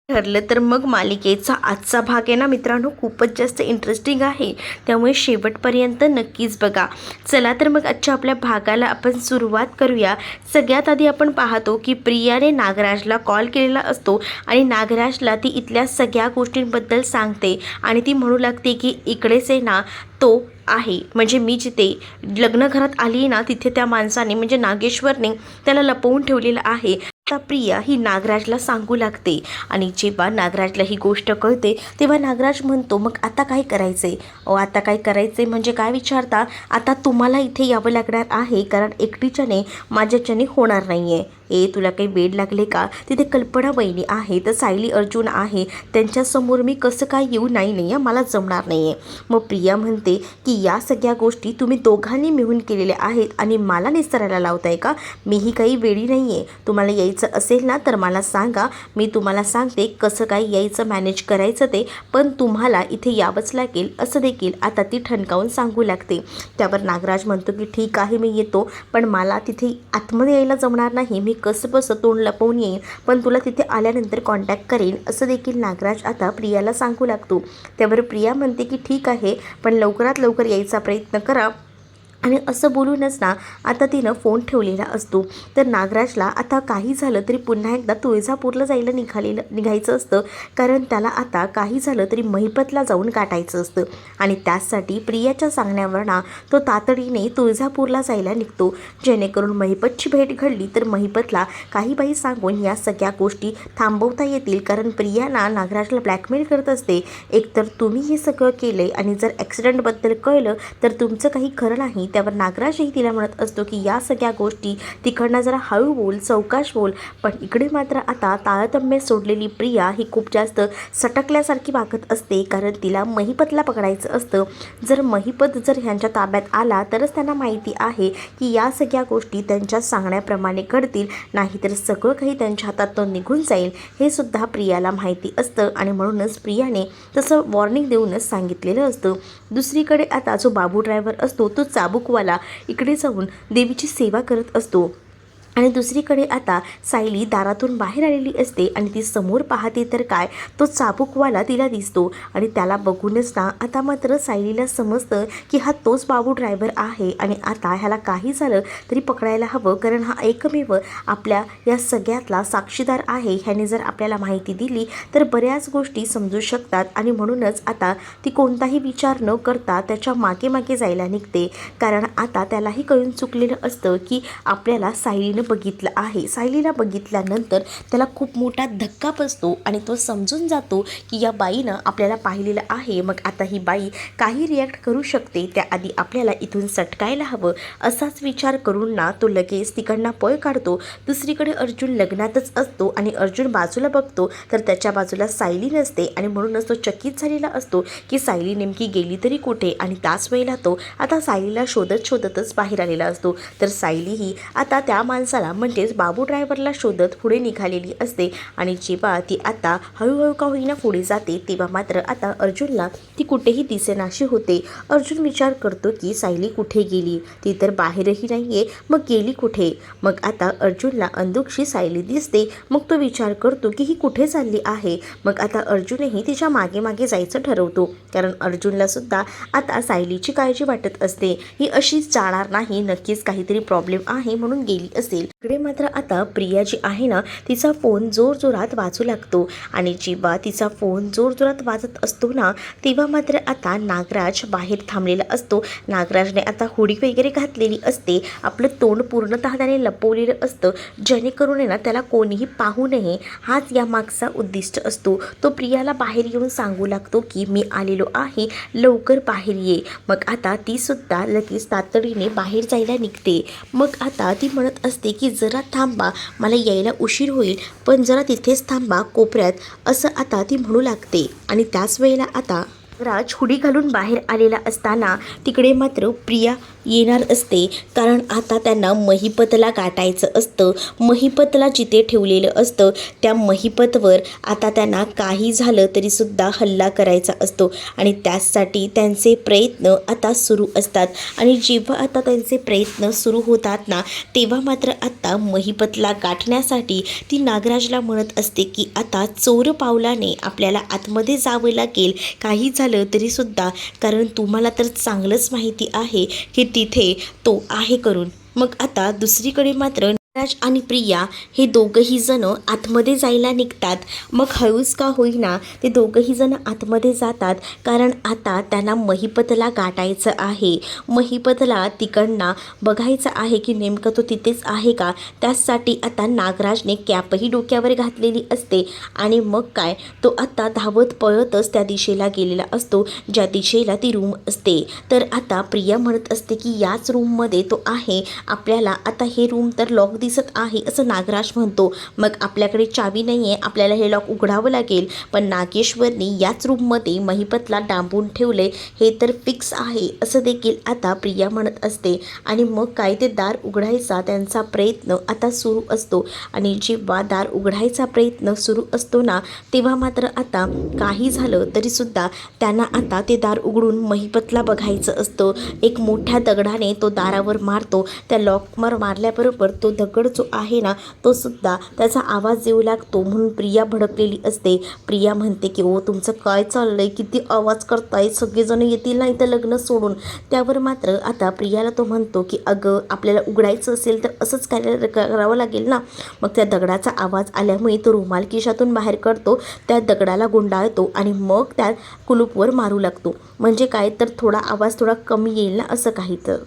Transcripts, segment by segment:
ठरलं तर मग मालिकेचा आजचा भाग आहे ना मित्रांनो, खूपच जास्त इंटरेस्टिंग आहे, त्यामुळे शेवटपर्यंत नक्कीच बघा. चला तर मग आजच्या आपल्या भागाला आपण सुरुवात करूया. सगळ्यात आधी आपण पाहतो की प्रियाने नागराजला कॉल केलेला असतो आणि नागराजला ती इथल्या सगळ्या गोष्टींबद्दल सांगते आणि ती म्हणू लागते की इकडेच आहे ना तो आहे, म्हणजे मी जिथे लग्न घरात आली ना तिथे त्या माणसाने म्हणजे नागेश्वरने त्याला लपवून ठेवलेलं आहे. आता प्रिया ही नागराजला सांगू लागते आणि जेव्हा नागराजला ही गोष्ट कळते तेव्हा नागराज म्हणतो, मग आता काय करायचे? आता काय करायचे म्हणजे काय विचारता? आता तुम्हाला इथे यावं लागणार आहे, कारण एकटीच्याने माझ्याच्याने होणार नाही आहे. तुला काही वेड लागले का? तिथे कल्पना वहिनी आहे, तर सायली अर्जुन आहे, त्यांच्यासमोर मी कसं काय येऊ? नाही मला जमणार नाही आहे. मग प्रिया म्हणते की या सगळ्या गोष्टी तुम्ही दोघांनी मिळून केलेल्या आहेत आणि मला निस्तरायला लावताय का? मीही काही वेडी नाही आहे. तुम्हाला यायचं असेल ना तर मला सांगा, मी तुम्हाला सांगते कसं काय यायचं, मॅनेज करायचं ते, पण तुम्हाला इथे यावंच लागेल असं देखील आता ती ठणकावून सांगू लागते. त्यावर नागराज म्हणतो की ठीक आहे मी येतो, पण मला तिथे आतमध्ये यायला जमणार नाही, मी कसं बसं तोंड लपवून येईन, पण तुला तिथे आल्यानंतर कॉन्टॅक्ट करेन असं देखील नागराज आता प्रियाला सांगू लागतो. त्यावर प्रिया म्हणते की ठीक आहे, पण लवकरात लवकर यायचा प्रयत्न करा. आणि असं बोलूनच ना आता तिनं फोन ठेवलेला असतो. तर नागराजला आता काही झालं तरी पुन्हा एकदा तुळजापूरला जायला निघायचं असतं, कारण त्याला आता काही झालं तरी महिपतला जाऊन गाठायचं असतं आणि त्यासाठी प्रियाच्या सांगण्यावर ना तो तातडीने तुळजापूरला जायला निघतो, जेणेकरून महिपतची भेट घडली तर महिपतला काही बाई सांगून या सगळ्या गोष्टी थांबवता येतील. कारण प्रिया ना नागराजला ब्लॅकमेल करत असते, एकतर तुम्ही हे सगळं केले आणि जर ॲक्सिडेंटबद्दल कळलं तर तुमचं काही खरं नाही. त्यावर नागराजही तिला म्हणत असतो की या सगळ्या गोष्टी तिकडनं जरा हळू बोल, सावकाश बोल. पण इकडे मात्र आता तारतम्य सोडलेली प्रिया ही खूप जास्त सटकल्यासारखी वागत असते, कारण तिला महिपतला पकडायचं असतं. जर महिपत जर ह्यांच्या ताब्यात आला तरच त्यांना माहिती आहे की या सगळ्या गोष्टी त्यांच्या सांगण्याप्रमाणे घडतील, नाहीतर सगळं काही त्यांच्या हातातून निघून जाईल हे सुद्धा प्रियाला माहिती असतं आणि म्हणूनच प्रियाने तसं वॉर्निंग देऊनच सांगितलेलं असतं. दुसरीकडे आता जो बाबू ड्रायव्हर असतो तो चाबूकवाला इकडे जाऊन देवीची सेवा करत असतो आणि दुसरीकडे आता सायली दारातून बाहेर आलेली असते आणि ती समोर पाहते तर काय, तो चाबूकवाला तिला दिसतो आणि त्याला बघूनच ना आता मात्र सायलीला समजतं की हा तोच बाबू ड्रायव्हर आहे आणि आता ह्याला काही झालं तरी पकडायला हवं, कारण हा एकमेव आपल्या या सगळ्यातला साक्षीदार आहे. ह्याने जर आपल्याला माहिती दिली तर बऱ्याच गोष्टी समजू शकतात आणि म्हणूनच आता ती कोणताही विचार न करता त्याच्या मागे मागे जायला निघते, कारण आता त्यालाही कळून चुकलेलं असतं की आपल्याला सायलीनं बघितलं आहे. सायलीला बघितल्यानंतर त्याला खूप मोठा धक्का बसतो आणि तो समजून जातो की या बाईनं आपल्याला पाहिलेलं आहे, मग आता ही बाई काही रिॲक्ट करू शकते, त्याआधी आपल्याला इथून सटकायला हवं असाच विचार करून ना तो लगेच तिकडनं पळ काढतो. दुसरीकडे अर्जुन लग्नातच असतो आणि अर्जुन बाजूला बघतो तर त्याच्या बाजूला सायली नसते आणि म्हणूनच तो चकित झालेला असतो की सायली नेमकी गेली तरी कुठे, आणि त्याच वेळेला तो आता सायलीला शोधतच बाहेर आलेला असतो. तर सायलीही आता त्या माणसाला म्हणजेच बाबू ड्रायव्हरला शोधत पुढे निघालेली असते आणि जेव्हा ती आता हळूहळू का होईना पुढे जाते तेव्हा मात्र आता अर्जुनला ती कुठेही दिसेनाशी होते. अर्जुन विचार करतो की सायली कुठे गेली, ती तर बाहेरही नाही आहे, मग गेली कुठे? मग आता अर्जुनला अंधुकशी सायली दिसते. मग तो विचार करतो की ही कुठे चालली आहे. मग आता अर्जुनही तिच्या मागे मागे जायचं ठरवतो, कारण अर्जुनला सुद्धा आता सायलीची काळजी वाटत असते, ही अशीच जाणार नाही, नक्कीच काहीतरी प्रॉब्लेम आहे म्हणून गेली असेल. इकडे मात्र आता प्रिया जी आहे ना तिचा फोन जोरजोरात वाजू लागतो आणि जेव्हा तिचा फोन जोरजोरात वाजत असतो ना तेव्हा मात्र आता नागराज बाहेर थांबलेला असतो. नागराजने आता हुडी वगैरे घातलेली असते, आपलं तोंड पूर्णतः त्याने लपवलेलं असतं, जेणेकरून आहे ना त्याला कोणीही पाहू नये, हाच या मागचा उद्दिष्ट असतो. तो प्रियाला बाहेर येऊन सांगू लागतो की मी आलेलो आहे, लवकर बाहेर ये. मग आता ती सुद्धा लगेच तातडीने बाहेर जायला निघते. मग आता ती म्हणत असते की जरा थांबा, मला यायला उशीर होईल, पण जरा तिथेच थांबा कोपऱ्यात, असं आता ती म्हणू लागते. आणि त्याच वेळेला आता राज हुडी घालून बाहेर आलेला असताना तिकडे मात्र प्रिया येणार असते, कारण आता त्यांना महिपतला गाठायचं असतं. महिपतला जिथे ठेवलेलं असतं त्या महिपतवर आता त्यांना काही झालं तरीसुद्धा हल्ला करायचा असतो आणि त्यासाठी त्यांचे प्रयत्न आता सुरू असतात. आणि जेव्हा आता त्यांचे प्रयत्न सुरू होतात ना, तेव्हा मात्र आता महिपतला गाठण्यासाठी ती नागराजला म्हणत असते की आता चोर पावलाने आपल्याला आतमध्ये जावं लागेल, काही झालं तरीसुद्धा, कारण तुम्हाला तर चांगलंच माहिती आहे की तिथे तो आहे करून. मग आता दुसरीकडे मात्र राज आणि प्रिया हे दोघंही जण आतमध्ये जायला निघतात. मग हळूच का होईना ते दोघंही जण आतमध्ये जातात, कारण आता त्यांना महिपतला गाठायचं आहे. महिपतला तिकडनं बघायचं आहे की नेमकं तो तिथेच आहे का. त्यासाठी आता नागराजने कॅपही डोक्यावर घातलेली असते आणि मग काय, तो आता धावत पळतच त्या दिशेला गेलेला असतो ज्या दिशेला ती रूम असते. तर आता प्रिया म्हणत असते की याच रूममध्ये तो आहे, आपल्याला आता हे रूम तर लॉक दिसत आहे असं नागराज म्हणतो. मग आपल्याकडे चावी नाही आहे, आपल्याला हे लॉक उघडावं लागेल. पण नागेश्वरनी याच रूममध्ये महिपतला डांबून ठेवले हे तर फिक्स आहे असं देखील आता प्रिया म्हणत असते. आणि मग काय, ते दार उघडायचा त्यांचा प्रयत्न आता सुरू असतो. आणि जेव्हा दार उघडायचा प्रयत्न सुरू असतो ना, तेव्हा मात्र आता काही झालं तरीसुद्धा त्यांना आता ते दार उघडून महिपतला बघायचं असतं. एक मोठ्या दगडाने तो दारावर मारतो. त्या लॉकवर मारल्याबरोबर तो दगड जो आहे ना, तो सुद्धा त्याचा आवाज येऊ लागतो. म्हणून प्रिया भडकलेली असते. प्रिया म्हणते की ओ तुमचं काय चाललंय, किती आवाज करताय, सगळेजण येतील ना इथं लग्न सोडून. त्यावर मात्र आता प्रियाला तो म्हणतो की अगं आपल्याला उघडायचं असेल तर असंच करावं लागेल ना. मग त्या दगडाचा आवाज आल्यामुळे तो रुमाल खिशातून बाहेर काढतो, त्या दगडाला गुंडाळतो आणि मग त्या कुलूपवर मारू लागतो. म्हणजे काय तर थोडा आवाज थोडा कमी येईल ना, असं काही. तर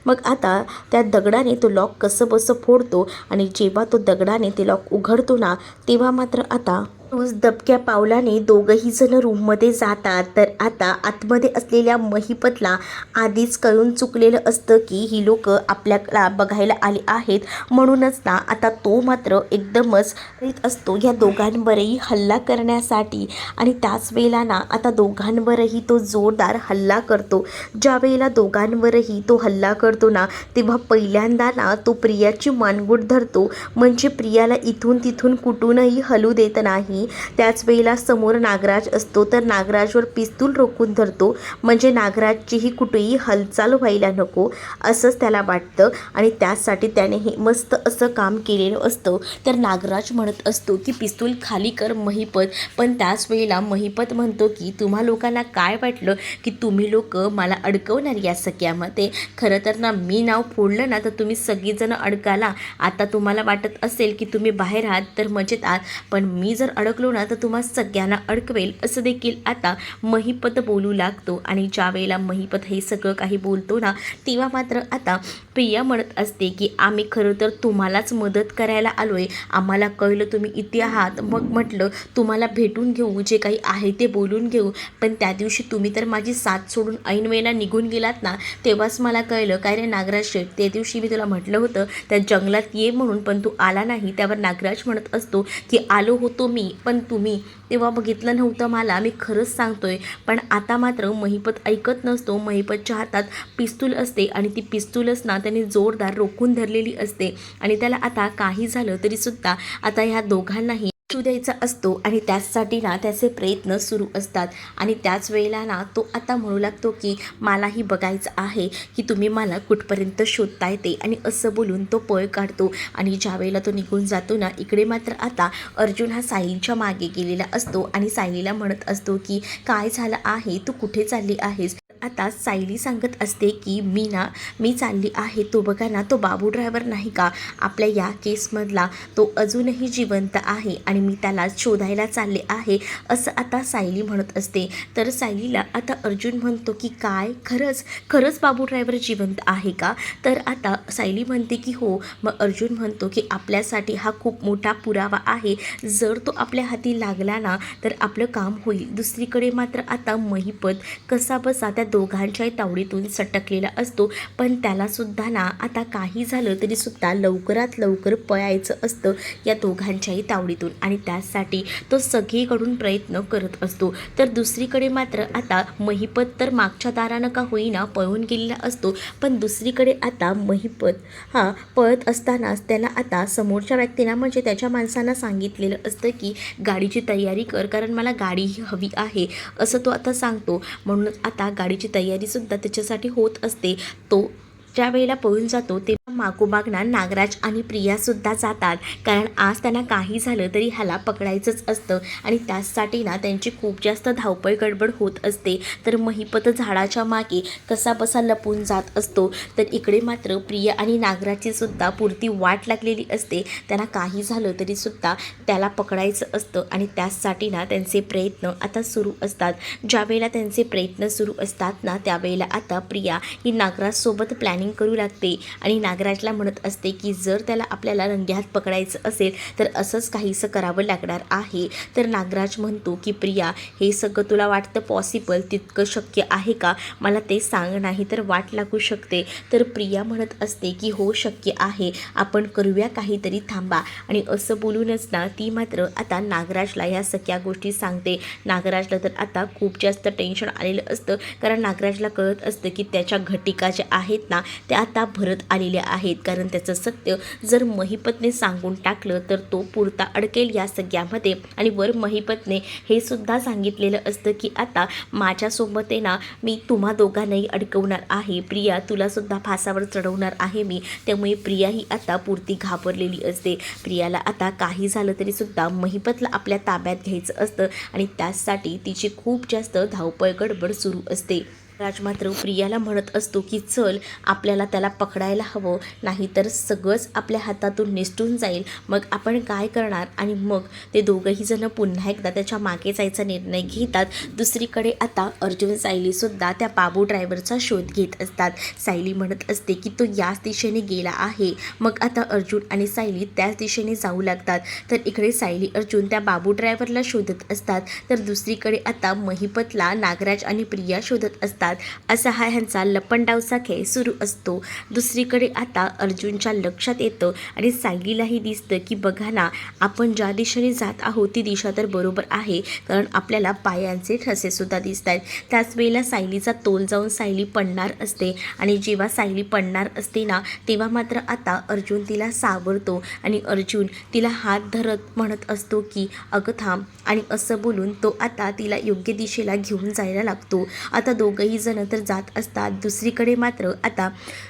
मग आता त्या दगडाने तो लॉक कसं बसं फोडतो आणि जेव्हा तो दगडाने ते लॉक उघडतो ना, तेव्हा मात्र आता रोज दबक्या पावलाने दोघंही जण रूममध्ये जातात. तर आता आतमध्ये असलेल्या महिपतला आधीच कळून चुकलेलं असतं की ही लोक आपल्याला बघायला आली आहेत. म्हणूनच ना आता तो मात्र एकदमच करीत असतो या दोघांवरही हल्ला करण्यासाठी. आणि त्याच वेळेला ना आता दोघांवरही तो जोरदार हल्ला करतो. ज्या वेळेला दोघांवरही तो हल्ला करतो ना, तेव्हा पहिल्यांदा ना तो प्रियाची मानगूट धरतो, म्हणजे प्रियाला इथून तिथून कुठूनही हलू देत नाही. त्याच वेळेला समोर नागराज असतो, तर नागराजवर पिस्तूल रोखून धरतो, म्हणजे नागराजचीही कुठेही हालचाल व्हायला नको असंच त्याला वाटतं. आणि त्यासाठी त्याने हे मस्त असं काम केलेलं असतं. तर नागराज म्हणत असतो की पिस्तूल खाली कर महिपत. पण त्याच वेळेला महिपत म्हणतो की तुम्हा लोकांना काय वाटलं की तुम्ही लोक मला अडकवणार या सगळ्यामध्ये. खरं तर ना मी नाव फोडलं ना तर तुम्ही सगळीजणं अडकाला. आता तुम्हाला वाटत असेल की तुम्ही बाहेर आहात तर मजेत आहात, पण मी जर अडकलो ना तर तुम्हा सगळ्यांना अडकवेल असं देखील आता महिपत बोलू लागतो. आणि ज्या वेळेला महिपत हे सगळं काही बोलतो ना, तेव्हा मात्र आता प्रिया म्हणत असते की आम्ही खरं तर तुम्हालाच मदत करायला आलो आहे. आम्हाला कळलं तुम्ही इथे आहात, मग म्हटलं तुम्हाला भेटून घेऊ, जे काही आहे ते बोलून घेऊ. पण त्या दिवशी तुम्ही तर माझी साथ सोडून ऐन वेळेला निघून गेलात ना, तेव्हाच मला कळलं काय रे नागराज शेठ, त्या दिवशी मी तुला म्हटलं होतं त्या जंगलात ये म्हणून, पण तू आला नाही. त्यावर नागराज म्हणत असतो की आलो होतो मी, पण तुम्ही तेव्हा बघितलं नव्हतं मला, मी खरंच सांगतोय. पण आता मात्र महिपत ऐकत नसतो. महिपतच्या हातात पिस्तूल असते आणि ती पिस्तूलच ना त्याने जोरदार रोखून धरलेली असते. आणि त्याला आता काही झालं तरीसुद्धा आता ह्या दोघांनाही शिव द्यायचा असतो आणि त्याचसाठी ना त्याचे प्रयत्न सुरू असतात. आणि त्याच वेळेला ना तो आता म्हणू लागतो की मलाही बघायचं आहे की तुम्ही मला कुठपर्यंत शोधता येते. आणि असं बोलून तो पळ काढतो. आणि ज्या वेळेला तो निघून जातो ना, इकडे मात्र आता अर्जुन हा सायलीच्या मागे गेलेला असतो आणि सायलीला म्हणत असतो की काय झालं आहे, तू कुठे चालली आहेस. आता सायली सांगत असते की मी चालली आहे, तो बघा ना तो बाबू ड्रायव्हर नाही का आपल्या या केसमधला, तो अजूनही जिवंत आहे आणि मी त्याला शोधायला चालले आहे असं आता सायली म्हणत असते. तर सायलीला आता अर्जुन म्हणतो की काय खरंच बाबू ड्रायव्हर जिवंत आहे का. तर आता सायली म्हणते की हो. मग अर्जुन म्हणतो की आपल्यासाठी हा खूप मोठा पुरावा आहे, जर तो आपल्या हाती लागला ना तर आपलं काम होईल. दुसरीकडे मात्र आता महिपत कसा बसा त्या दोघांच्याही तावडीतून सटकलेला असतो. पण त्यालासुद्धा ना आता काही झालं तरीसुद्धा लवकरात लवकर पळायचं असतं या दोघांच्याही तावडीतून आणि त्यासाठी तो सगळीकडून प्रयत्न करत असतो. तर दुसरीकडे मात्र आता महिपत तर मागच्या दारानं का होईना पळून गेलेला असतो. पण दुसरीकडे आता महिपत हा पळत असतानाच त्याला आता समोरच्या व्यक्तींना म्हणजे त्याच्या माणसांना सांगितलेलं असतं की गाडीची तयारी कर, कारण मला गाडी हवी आहे असं तो आता सांगतो. म्हणूनच आता गाडीची तयारीसुद्धा त्याच्यासाठी होत असते. तो ज्या वेळेला पळून जातो तेव्हा मागोमागना नागराज आणि प्रियासुद्धा जातात, कारण आज त्यांना काही झालं तरी ह्याला पकडायचंच असतं आणि त्यासाठी ना त्यांची खूप जास्त धावपळ गडबड होत असते. तर महिपत झाडाच्या मागे कसा बसा लपून जात असतो. तर इकडे मात्र प्रिया आणि नागराजची सुद्धा पुरती वाट लागलेली असते. त्यांना काही झालं तरीसुद्धा त्याला पकडायचं असतं आणि त्यासाठी ना त्यांचे प्रयत्न आता सुरू असतात. ज्या वेळेला त्यांचे प्रयत्न सुरू असतात ना त्यावेळेला आता प्रिया ही नागराजसोबत प्लॅनिंग करू लागते आणि नागराजला म्हणत असते की जर त्याला आपल्याला रंगेहात पकडायचं असेल तर असंच काहीसं करावं लागणार आहे. तर नागराज म्हणतो की प्रिया, हे सगळं तुला वाटतं पॉसिबल तितकं शक्य आहे का, मला ते सांग, नाही तर वाट लागू शकते. तर प्रिया म्हणत असते की हो शक्य आहे, आपण करूया काहीतरी, थांबा. आणि असं बोलूनच ना ती मात्र आता नागराजला ह्या सगळ्या गोष्टी सांगते. नागराजला तर आता खूप जास्त टेन्शन आलेलं असतं, कारण नागराजला कळत असतं की त्याच्या घटिका ज्या आहेत ना त्या आता भरत आलेल्या आहेत. कारण त्याचं सत्य जर महिपतने सांगून टाकलं तर तो पुरता अडकेल या सगळ्यामध्ये. आणि वर महिपतने हे सुद्धा सांगितलेलं असतं की आता माझ्यासोबत आहे ना मी तुम्हा दोघांनाही अडकवणार आहे, प्रिया तुलासुद्धा फासावर चढवणार आहे मी. त्यामुळे प्रिया ही आता पुरती घाबरलेली असते. प्रियाला आता काही झालं तरीसुद्धा महिपतला आपल्या ताब्यात घ्यायचं असतं आणि त्यासाठी तिची खूप जास्त धावपळ गडबड सुरू असते. राज मात्र प्रियाला म्हणत असतो की चल, आपल्याला त्याला पकडायला हवं, नाहीतर सगळंच आपल्या हातातून निसटून जाईल. मग आपण काय करणार. आणि मग ते दोघंही जण पुन्हा एकदा त्याच्या मागे जायचा निर्णय घेतात. दुसरीकडे आता अर्जुन सायलीसुद्धा त्या बाबू ड्रायव्हरचा शोध घेत असतात. सायली म्हणत असते की तो याच दिशेने गेला आहे. मग आता अर्जुन आणि सायली त्याच दिशेने जाऊ लागतात. तर इकडे सायली अर्जुन त्या बाबू ड्रायव्हरला शोधत असतात, तर दुसरीकडे आता महिपतला नागराज आणि प्रिया शोधत असतात. असा हा ह्यांचा लपंडावचा खेळ सुरू असतो. दुसरीकडे आता अर्जुनच्या लक्षात येतं आणि सायलीलाही दिसतं की बघा ना, आपण ज्या दिशेने जात आहोत ती दिशा तर बरोबर आहे, कारण आपल्याला पायांचे ठसेसुद्धा दिसत आहेत. त्याच वेळेला सायलीचा तोल जाऊन सायली पडणार असते आणि जेव्हा सायली पडणार असते ना तेव्हा मात्र आता अर्जुन तिला सावरतो आणि अर्जुन तिला हात धरत म्हणत असतो की अगं थांब. आणि असं बोलून तो आता तिला योग्य दिशेला घेऊन जायला लागतो. आता दोघंही जण तर जात असतात. दुसरीकडे मात्र आता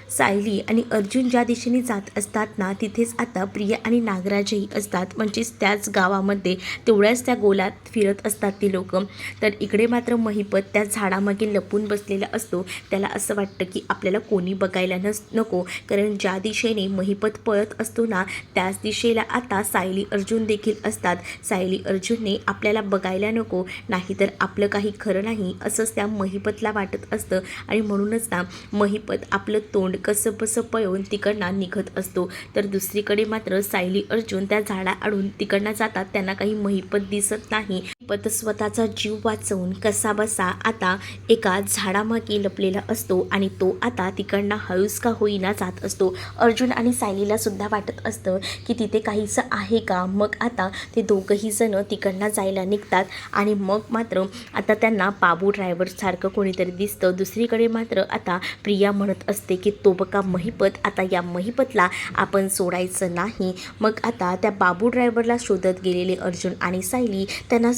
सायली आणि अर्जुन ज्या दिशेने जात असतात ना तिथेच आता प्रिया आणि नागराजही असतात, म्हणजेच त्याच गावामध्ये तेवढ्याच त्या गोलात फिरत असतात ती लोक. तर इकडे मात्र महिपत त्या झाडामागे लपून बसलेला असतो. त्याला असं वाटतं की आपल्याला कोणी बघायला नको, कारण ज्या दिशेने महिपत पळत असतो ना त्याच दिशेला आता सायली अर्जुन देखील असतात. सायली अर्जुनने आपल्याला बघायला नको, नाहीतर आपलं काही खरं नाही असंच त्या महिपतला वाटत असतं. आणि म्हणूनच ना महिपत आपलं तोंड कसं बसं पळवून तिकडनं निघत असतो. तर दुसरीकडे मात्र सायली अर्जुन त्या झाडाआडून तिकडनं जातात. त्यांना काही महिपत दिसत नाही. महिपत स्वतःचा जीव वाचवून कसा बसा आता एका झाडामागे लपलेला असतो आणि तो आता तिकडनं हळूच का होईना जात असतो. अर्जुन आणि सायलीला सुद्धा वाटत असतं की तिथे काहीसं आहे का. मग आता ते दोघंही जण तिकडनं जायला निघतात आणि मग मात्र आता त्यांना बाबू ड्रायव्हर सारखं कोणीतरी दिसतं. दुसरीकडे मात्र आता प्रिया म्हणत असते की तो बघा महिपत, आता या महिपतला आपण सोडायचं नाही. मग आता त्या बाबू ड्रायव्हरला शोधत गेलेले अर्जुन आणि सायली त्यांना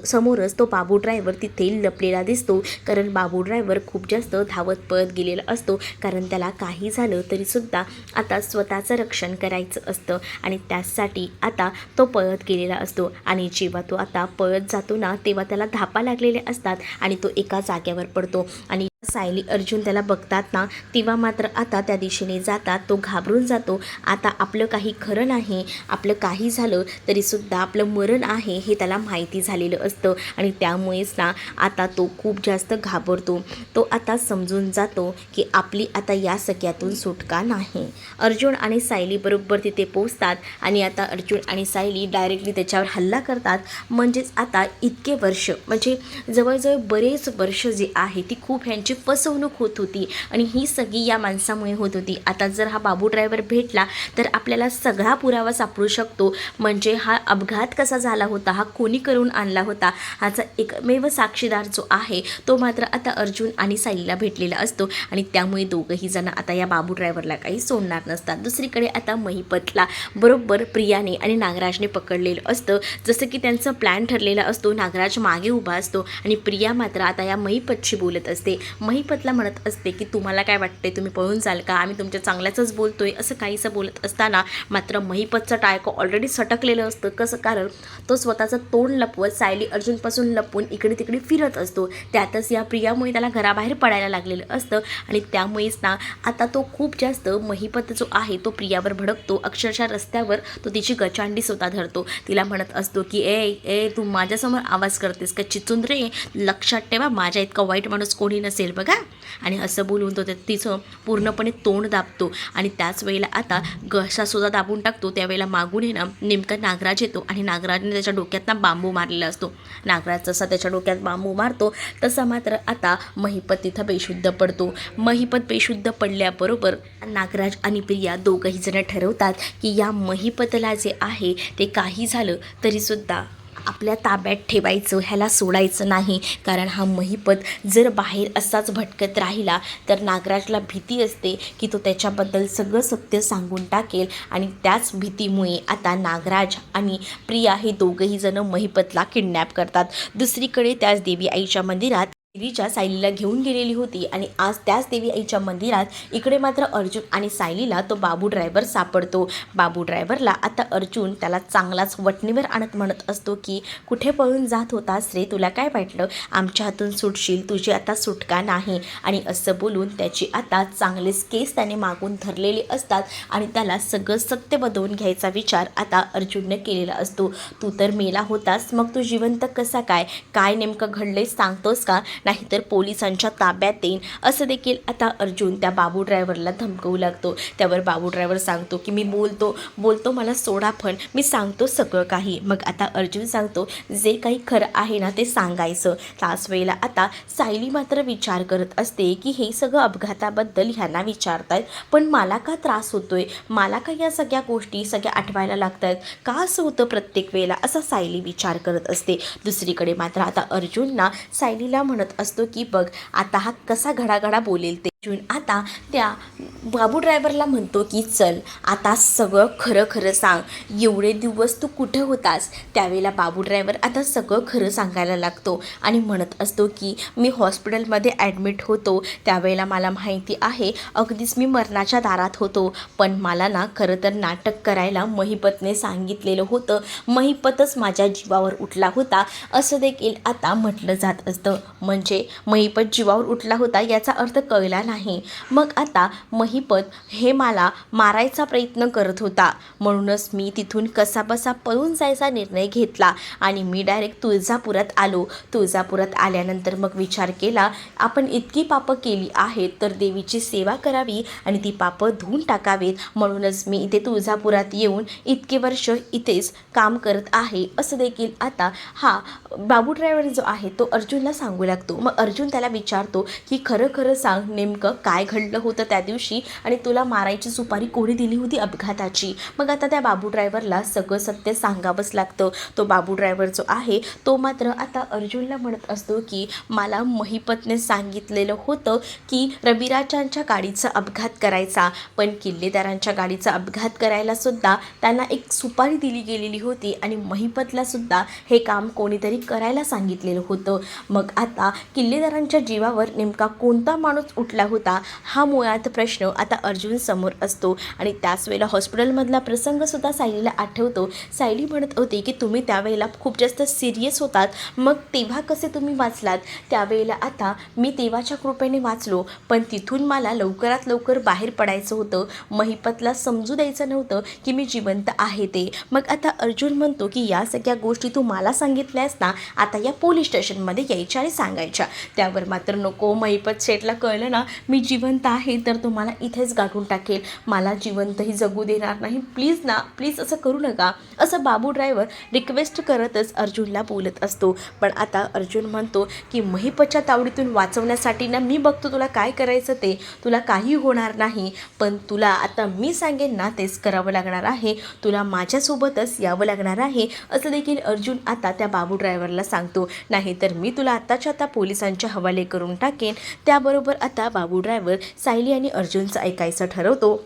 समोरच तो बाबू ड्रायव्हर तिथे लपलेला दिसतो, कारण बाबू ड्रायव्हर खूप जास्त धावत पळत गेलेला असतो, कारण त्याला काही झालं तरीसुद्धा आता स्वतःचं रक्षण करायचं असतं आणि त्यासाठी आता तो पळत गेलेला असतो. आणि जेव्हा तो आता पळत जातो ना तेव्हा त्याला धापा लागलेले असतात आणि तो एका जाग्यावर पडतो. आणि सायली अर्जुन त्याला बघतात ना तेव्हा मात्र आता त्या दिशेने जातात. तो घाबरून जातो. आता आपलं काही खरं नाही, आपलं काही झालं तरीसुद्धा आपलं मरण आहे हे त्याला माहिती झालेलं असतं आणि त्यामुळेच ना आता तो खूप जास्त घाबरतो. तो आता समजून जातो की आपली आता या सगळ्यातून सुटका नाही. अर्जुन आणि सायली बरोबर तिथे पोचतात आणि आता अर्जुन आणि सायली डायरेक्टली त्याच्यावर हल्ला करतात. म्हणजेच आता इतके वर्ष म्हणजे जवळजवळ बरेच वर्ष जे आहे ती खूप ह्यांची तुझी फसवणूक होत होती आणि ही सगळी या माणसामुळे होत होती. आता जर हा बाबू ड्रायव्हर भेटला तर आपल्याला सगळा पुरावा सापडू शकतो. म्हणजे हा अपघात कसा झाला होता, हा कोणी करून आणला होता, ह्याचा एकमेव साक्षीदार जो आहे तो मात्र आता अर्जुन आणि सायलीला भेटलेला असतो आणि त्यामुळे दोघंही जण आता या बाबू ड्रायव्हरला काही सोडणार नसतात. दुसरीकडे आता महिपतला बरोबर प्रियाने आणि नागराजने पकडलेलं असतं. जसं की त्यांचा प्लॅन ठरलेला असतो. नागराज मागे उभा असतो आणि प्रिया मात्र आता या महिपतशी बोलत असते. महिपतला म्हणत असते की तुम्हाला काय वाटते, तुम्ही पळून जाल का, आम्ही तुमच्या चांगल्याचंच बोलतोय, असं काहीसं बोलत असताना मात्र महिपतचं टायको ऑलरेडी सटकलेलं असतं. कसं, कारण तो स्वतःचं तोंड लपवत सायली अर्जुनपासून लपवून इकडे तिकडे फिरत असतो. त्यातच या प्रियामुळे त्याला घराबाहेर पडायला लागलेलं असतं आणि त्यामुळेच ना आता तो खूप जास्त महिपत जो आहे तो प्रियावर भडकतो. अक्षरशः रस्त्यावर तो तिची गचांडी स्वतः धरतो. तिला म्हणत असतो की ए तू माझ्यासमोर आवाज करतेस का, चिचुंद्रे, लक्षात ठेवा माझ्या इतका वाईट माणूस कोणी नसेल बघा. आणि असं बोलून तो तिचं पूर्णपणे तोंड दाबतो आणि त्याच वेळेला आता घसासुद्धा दाबून टाकतो. त्यावेळेला मागून आहे ना नेमका नागराज येतो आणि नागराजने त्याच्या डोक्यात ना बांबू मारलेला असतो. नागराज जसा त्याच्या डोक्यात बांबू मारतो तसा मात्र आता महिपत तिथं बेशुद्ध पडतो. महिपत बेशुद्ध पडल्याबरोबर नागराज आणि प्रिया दोघंही जण ठरवतात की या महिपतला जे आहे ते काही झालं तरीसुद्धा आपल्या ताब्यात ठेवायचं, ह्याला सोडायचं नाही. कारण हा महिपत जर बाहेर असाच भटकत राहिला तर नागराजला भीती असते की तो त्याच्याबद्दल सगळं सत्य सांगून टाकेल आणि त्याच भीतीमुळे आता नागराज आणि प्रिया हे दोघंही जण महिपतला किडनॅप करतात. दुसरीकडे त्याच देवी आईच्या मंदिरात देवीच्या सायलीला घेऊन गेलेली होती आणि आज त्याच देवी आईच्या मंदिरात इकडे मात्र अर्जुन आणि सायलीला तो बाबू ड्रायव्हर सापडतो. बाबू ड्रायव्हरला आता अर्जुन त्याला चांगलाच वटणीवर आणत म्हणत असतो की कुठे पळून जात होतास रे, तुला काय वाटलं आमच्या हातून सुटशील, तुझी आता सुटका नाही. आणि असं बोलून त्याची आता चांगलेच केस त्याने मागून धरलेले असतात आणि त्याला सगळं सत्य बदलून घ्यायचा विचार आता अर्जुनने केलेला असतो. तू तर मेला होतास, मग तू जिवंत कसा काय नेमकं घडले सांगतोस का, नाहीतर पोलिसांच्या ताब्यात देईन, असं देखील आता अर्जुन त्या बाबू ड्रायव्हरला धमकवू लागतो. त्यावर बाबू ड्रायव्हर सांगतो की मी बोलतो मला सोडा, पण मी सांगतो सगळं काही. मग आता अर्जुन सांगतो जे काही खरं आहे ना ते सांगायचं. त्याच वेळेला आता सायली मात्र विचार करत असते की हे सगळं अपघाताबद्दल ह्यांना विचारतायत, पण मला का त्रास होतोय, मला का या सगळ्या गोष्टी सगळ्या आठवायला लागतात, का असं होतं प्रत्येक वेळेला, असा सायली विचार करत असते. दुसरीकडे मात्र आता अर्जुनना सायलीला म्हणत असतो की बघ आता हा कसा घडाघडा बोलेल ते. अर्जुन आता त्या बाबू ड्रायव्हरला म्हणतो की चल आता सगळं खरं सांग, एवढे दिवस तू कुठे होतास. त्यावेळेला बाबू ड्रायव्हर आता सगळं खरं सांगायला लागतो आणि म्हणत असतो की मी हॉस्पिटलमध्ये ॲडमिट होतो, त्यावेळेला मला माहिती आहे अगदीच मी मरणाच्या दारात होतो, पण मला ना खरं तर नाटक करायला महिपतने सांगितलेलं होतं, महिपतच माझ्या जीवावर उठला होता, असं देखील आता म्हटलं जात असतं. म्हणजे महिपत जीवावर उठला होता याचा अर्थ कळला नाही. मग आता महिपत हे मला मारायचा प्रयत्न करत होता, म्हणूनच मी तिथून कसाबसा पळून जायचा निर्णय घेतला आणि मी डायरेक्ट तुळजापुरात आलो. तुळजापुरात आल्यानंतर मग विचार केला आपण इतकी पापं केली आहेत तर देवीची सेवा करावी आणि ती पापं धुवून टाकावीत, म्हणूनच मी इथे तुळजापुरात येऊन इतके वर्ष इथेच काम करत आहे, असं देखील आता हा बाबू ड्रायव्हर जो आहे तो अर्जुनला सांगू लागतो. मग अर्जुन त्याला विचारतो की खरं सांग नेमकं काय घडलं होतं त्या दिवशी आणि तुला मारायची सुपारी कोणी दिली होती अपघाताची. मग आता त्या बाबू ड्रायव्हरला सगळं सत्य सांगावंच लागतं. तो बाबू ड्रायव्हर जो आहे तो मात्र आता अर्जुनला म्हणत असतो की मला महिपतने सांगितलेलं होतं की रविराजांच्या गाडीचा अपघात करायचा, पण किल्लेदारांच्या गाडीचा अपघात करायला सुद्धा त्यांना एक सुपारी दिली गेलेली होती आणि महिपतला सुद्धा हे काम कोणीतरी करायला सांगितलेलं होतं. मग आता किल्लेदारांच्या जीवावर नेमका कोणता माणूस उठला होता हा मुळात प्रश्न आता अर्जुन समोर असतो. आणि त्याच वेळेला हॉस्पिटलमधला प्रसंगसुद्धा सायलीला आठवतो. सायली म्हणत होती की तुम्ही त्यावेळेला खूप जास्त सिरियस होतात, मग तेव्हा कसे तुम्ही वाचलात. त्यावेळेला आता मी देवाच्या कृपेने वाचलो, पण तिथून मला लवकरात लवकर बाहेर पडायचं होतं, महिपतला समजू द्यायचं नव्हतं की मी जिवंत आहे ते. मग आता अर्जुन म्हणतो की या सगळ्या गोष्टी तू मला सांगितल्यास ना आता या पोलीस स्टेशनमध्ये यायच्या आणि सांगायच्या. त्यावर मात्र नको, महिपत शेठला कळलं ना मी जिवंत आहे तर तुम्हाला इथेच गाठून टाकेल, मला जिवंतही जगू देणार नाही, प्लीज ना, प्लीज असं करू नका, असं बाबू ड्रायव्हर रिक्वेस्ट करतच अर्जुनला बोलत असतो. पण आता अर्जुन म्हणतो की महिपतच्या तावडीतून वाचवण्यासाठी ना मी बघतो तुला काय करायचं ते, तुला काही होणार नाही, पण तुला आता मी सांगेन ना तेच करावं लागणार आहे, तुला माझ्यासोबतच यावं लागणार आहे, असं देखील अर्जुन आता त्या बाबू ड्रायव्हरला सांगतो. नाही तर मी तुला आत्ताच्या आता पोलिसांच्या हवाले करून टाकेन. त्याबरोबर आता बाबू ड्रायव्हर सायली आणि अर्जुनचं ऐकायचं ठरवतो.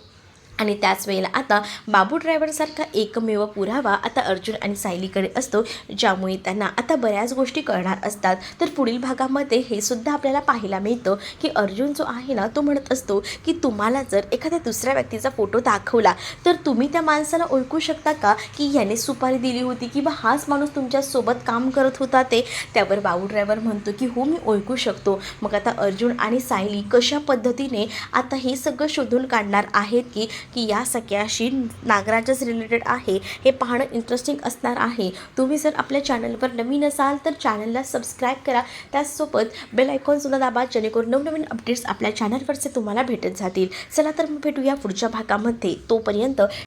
आणि त्याच वेळेला आता बाबू ड्रायव्हरसारखा एकमेव पुरावा आता अर्जुन आणि सायलीकडे असतो, ज्यामुळे त्यांना आता बऱ्याच गोष्टी कळणार असतात. तर पुढील भागामध्ये हे सुद्धा आपल्याला पाहायला मिळतं की अर्जुन जो आहे ना तो म्हणत असतो की तुम्हाला जर एखाद्या दुसऱ्या व्यक्तीचा फोटो दाखवला तर तुम्ही त्या माणसाला ओळखू शकता का की याने सुपारी दिली होती किंवा हाच माणूस तुमच्यासोबत काम करत होता ते. त्यावर बाबू ड्रायव्हर म्हणतो की हो मी ओळखू शकतो. मग आता अर्जुन आणि सायली कशा पद्धतीने आता हे सगळं शोधून काढणार आहेत की या सगळ्याशी नागराजच रिलेटेड आहे, हे पाहणं इंटरेस्टिंग असणार आहे. तुम्ही जर आपल्या चॅनलवर नवीन असाल तर चॅनलला सबस्क्राईब करा, त्याचसोबत बेल आयकॉनसुद्धा दाबा, जेणेकरून नवनवीन अपडेट्स आपल्या चॅनलवरचे तुम्हाला भेटत जातील. चला तर मग भेटूया पुढच्या भागामध्ये. तोपर्यंत